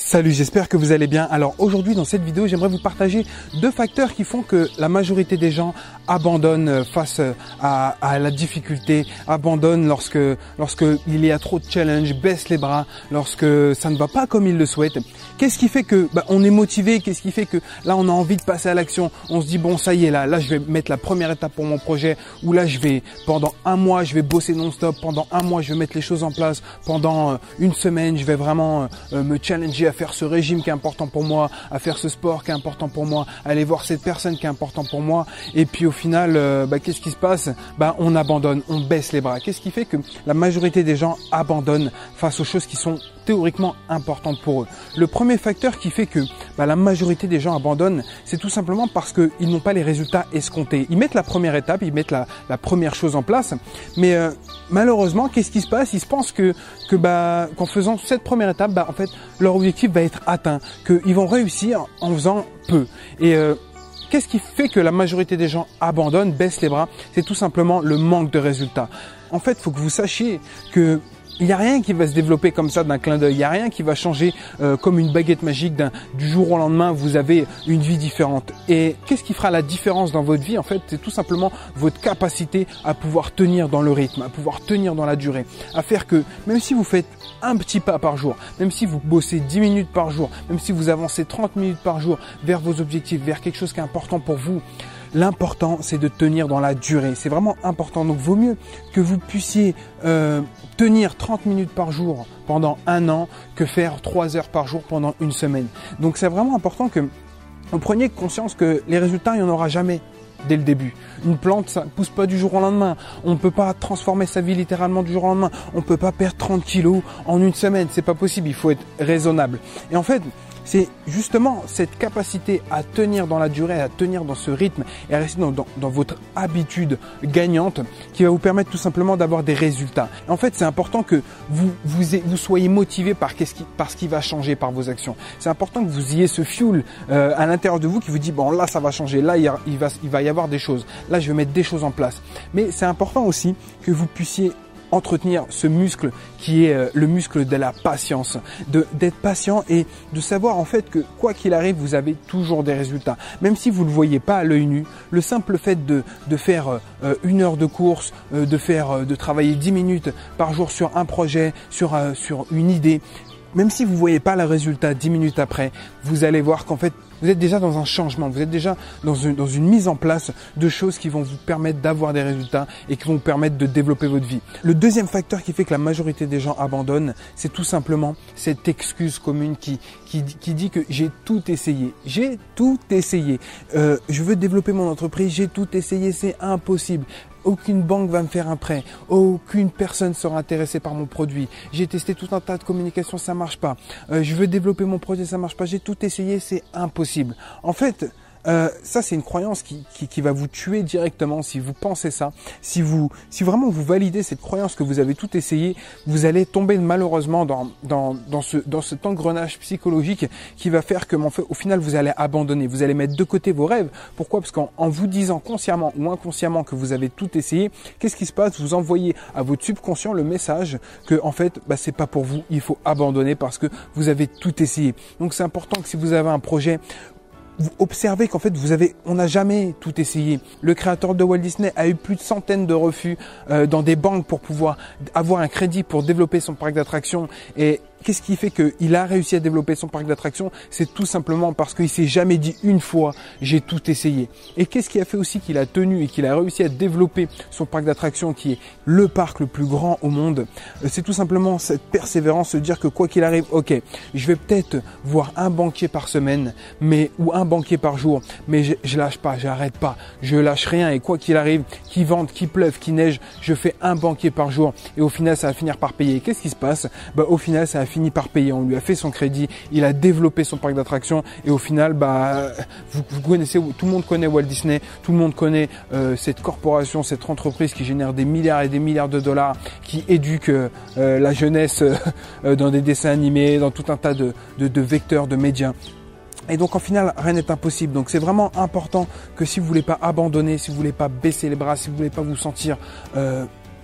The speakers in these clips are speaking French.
Salut, j'espère que vous allez bien. Alors aujourd'hui dans cette vidéo, j'aimerais vous partager deux facteurs qui font que la majorité des gens abandonnent face à la difficulté, abandonnent lorsque il y a trop de challenge, baissent les bras, lorsque ça ne va pas comme ils le souhaitent. Qu'est-ce qui fait que on est motivé? Qu'est-ce qui fait que là on a envie de passer à l'action? On se dit bon ça y est là je vais mettre la première étape pour mon projet, ou là je vais pendant un mois je vais bosser non-stop, pendant un mois je vais mettre les choses en place, pendant une semaine je vais vraiment me challenger à faire ce régime qui est important pour moi, à faire ce sport qui est important pour moi, à aller voir cette personne qui est important pour moi. Et puis au final, qu'est-ce qui se passe? On abandonne, on baisse les bras. Qu'est-ce qui fait que la majorité des gens abandonnent face aux choses qui sont théoriquement importantes pour eux? Le premier facteur qui fait que la majorité des gens abandonnent, c'est tout simplement parce qu'ils n'ont pas les résultats escomptés. Ils mettent la première étape, ils mettent la première chose en place, mais malheureusement, qu'est-ce qui se passe? Ils se pensent qu'en faisant cette première étape, en fait, leur objectif va être atteint, qu'ils vont réussir en faisant peu. Et qu'est-ce qui fait que la majorité des gens abandonnent, baissent les bras? C'est tout simplement le manque de résultats. En fait, il faut que vous sachiez que il n'y a rien qui va se développer comme ça d'un clin d'œil. Il n'y a rien qui va changer comme une baguette magique du jour au lendemain. Vous avez une vie différente. Et qu'est-ce qui fera la différence dans votre vie? En fait, c'est tout simplement votre capacité à pouvoir tenir dans le rythme, à pouvoir tenir dans la durée, à faire que même si vous faites un petit pas par jour, même si vous bossez 10 minutes par jour, même si vous avancez 30 minutes par jour vers vos objectifs, vers quelque chose qui est important pour vous, l'important, c'est de tenir dans la durée. C'est vraiment important. Donc, vaut mieux que vous puissiez tenir 30 minutes par jour pendant un an que faire 3 heures par jour pendant une semaine. Donc, c'est vraiment important que vous preniez conscience que les résultats, il n'y en aura jamais dès le début. Une plante, ça ne pousse pas du jour au lendemain. On ne peut pas transformer sa vie littéralement du jour au lendemain. On ne peut pas perdre 30 kilos en une semaine. C'est pas possible. Il faut être raisonnable. Et en fait, c'est justement cette capacité à tenir dans la durée, à tenir dans ce rythme et à rester dans votre habitude gagnante qui va vous permettre tout simplement d'avoir des résultats. Et en fait, c'est important que vous soyez motivé par ce qui va changer par vos actions. C'est important que vous ayez ce fuel à l'intérieur de vous qui vous dit bon là ça va changer, là il va y avoir des choses, là je vais mettre des choses en place. Mais c'est important aussi que vous puissiez entretenir ce muscle qui est le muscle de la patience, d'être patient et de savoir en fait que quoi qu'il arrive, vous avez toujours des résultats. Même si vous ne le voyez pas à l'œil nu, le simple fait de faire 1 heure de course, de travailler 10 minutes par jour sur un projet, sur une idée, même si vous ne voyez pas le résultat 10 minutes après, vous allez voir qu'en fait, vous êtes déjà dans un changement, vous êtes déjà dans une mise en place de choses qui vont vous permettre d'avoir des résultats et qui vont vous permettre de développer votre vie. Le deuxième facteur qui fait que la majorité des gens abandonnent, c'est tout simplement cette excuse commune qui dit que j'ai tout essayé. J'ai tout essayé. Je veux développer mon entreprise, j'ai tout essayé, c'est impossible. Aucune banque va me faire un prêt. Aucune personne sera intéressée par mon produit. J'ai testé tout un tas de communications, ça marche pas. Je veux développer mon projet, ça marche pas. J'ai tout essayé, c'est impossible. En fait, ça c'est une croyance qui va vous tuer directement si vous pensez ça. Si vraiment vous validez cette croyance que vous avez tout essayé, vous allez tomber malheureusement dans cet engrenage psychologique qui va faire que au final vous allez abandonner, vous allez mettre de côté vos rêves. Pourquoi? Parce qu'en vous disant consciemment ou inconsciemment que vous avez tout essayé, qu'est-ce qui se passe? Vous envoyez à votre subconscient le message que en fait c'est pas pour vous, il faut abandonner parce que vous avez tout essayé. Donc c'est important que si vous avez un projet, vous observez qu'en fait on n'a jamais tout essayé. Le créateur de Walt Disney a eu plus de centaines de refus dans des banques pour pouvoir avoir un crédit pour développer son parc d'attractions. Et qu'est-ce qui fait qu'il a réussi à développer son parc d'attractions? C'est tout simplement parce qu'il s'est jamais dit une fois j'ai tout essayé. Et qu'est-ce qui a fait aussi qu'il a tenu et qu'il a réussi à développer son parc d'attractions qui est le parc le plus grand au monde? C'est tout simplement cette persévérance, se dire que quoi qu'il arrive, ok, je vais peut-être voir un banquier par semaine, ou un banquier par jour, mais je lâche pas, j'arrête pas, je lâche rien et quoi qu'il arrive, qu'il vente, qu'il pleuve, qu'il neige, je fais un banquier par jour et au final ça va finir par payer. Qu'est-ce qui se passe? Au final ça a fini par payer, on lui a fait son crédit, il a développé son parc d'attractions et au final vous connaissez, tout le monde connaît Walt Disney, tout le monde connaît cette corporation, cette entreprise qui génère des milliards et des milliards de dollars, qui éduque la jeunesse dans des dessins animés, dans tout un tas de vecteurs, de médias. Et donc, en final, rien n'est impossible. Donc, c'est vraiment important que si vous voulez pas abandonner, si vous voulez pas baisser les bras, si vous voulez pas vous sentir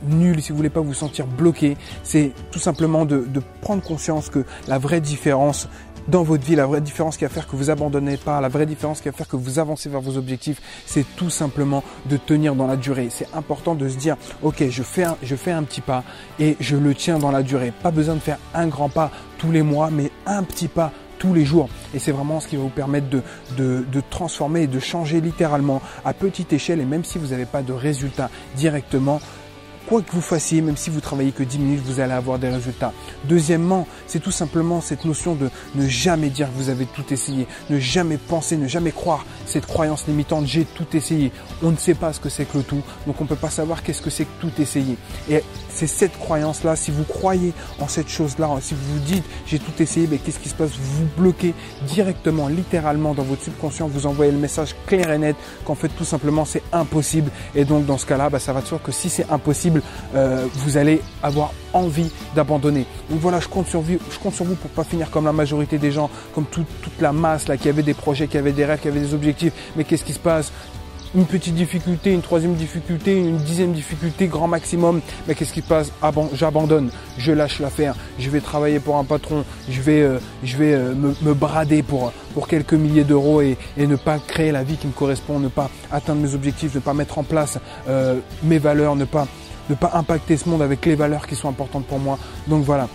nul, si vous voulez pas vous sentir bloqué, c'est tout simplement de prendre conscience que la vraie différence dans votre vie, la vraie différence qui va faire que vous abandonnez pas, la vraie différence qui va faire que vous avancez vers vos objectifs, c'est tout simplement de tenir dans la durée. C'est important de se dire, ok, je fais un petit pas et je le tiens dans la durée. Pas besoin de faire un grand pas tous les mois, mais un petit pas tous les jours. Et c'est vraiment ce qui va vous permettre de transformer et de changer littéralement à petite échelle. Et même si vous n'avez pas de résultats directement, quoi que vous fassiez, même si vous travaillez que 10 minutes, vous allez avoir des résultats. Deuxièmement, c'est tout simplement cette notion de ne jamais dire que vous avez tout essayé, ne jamais penser, ne jamais croire cette croyance limitante, j'ai tout essayé. On ne sait pas ce que c'est que le tout, donc on ne peut pas savoir qu'est-ce que c'est que tout essayer. Et c'est cette croyance-là, si vous croyez en cette chose-là, si vous vous dites j'ai tout essayé, mais qu'est-ce qui se passe? Vous bloquez directement, littéralement dans votre subconscient, vous envoyez le message clair et net qu'en fait tout simplement c'est impossible. Et donc dans ce cas-là, ça va de soi que si c'est impossible, vous allez avoir envie d'abandonner. Donc voilà, je compte sur vous pour pas finir comme la majorité des gens, comme toute la masse là, qui avait des projets, qui avait des rêves, qui avait des objectifs. Mais qu'est-ce qui se passe? Une petite difficulté, une troisième difficulté, une 10e difficulté, grand maximum. Mais qu'est-ce qui se passe? J'abandonne, je lâche l'affaire, je vais travailler pour un patron, je vais me brader pour quelques milliers d'euros et ne pas créer la vie qui me correspond, ne pas atteindre mes objectifs, ne pas mettre en place mes valeurs, ne pas impacter ce monde avec les valeurs qui sont importantes pour moi. Donc voilà,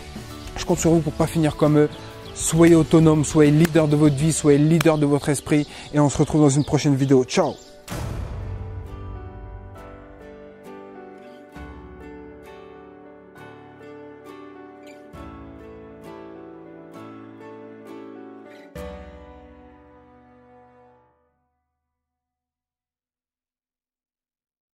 je compte sur vous pour pas finir comme eux. Soyez autonome, soyez leader de votre vie, soyez leader de votre esprit et on se retrouve dans une prochaine vidéo. Ciao!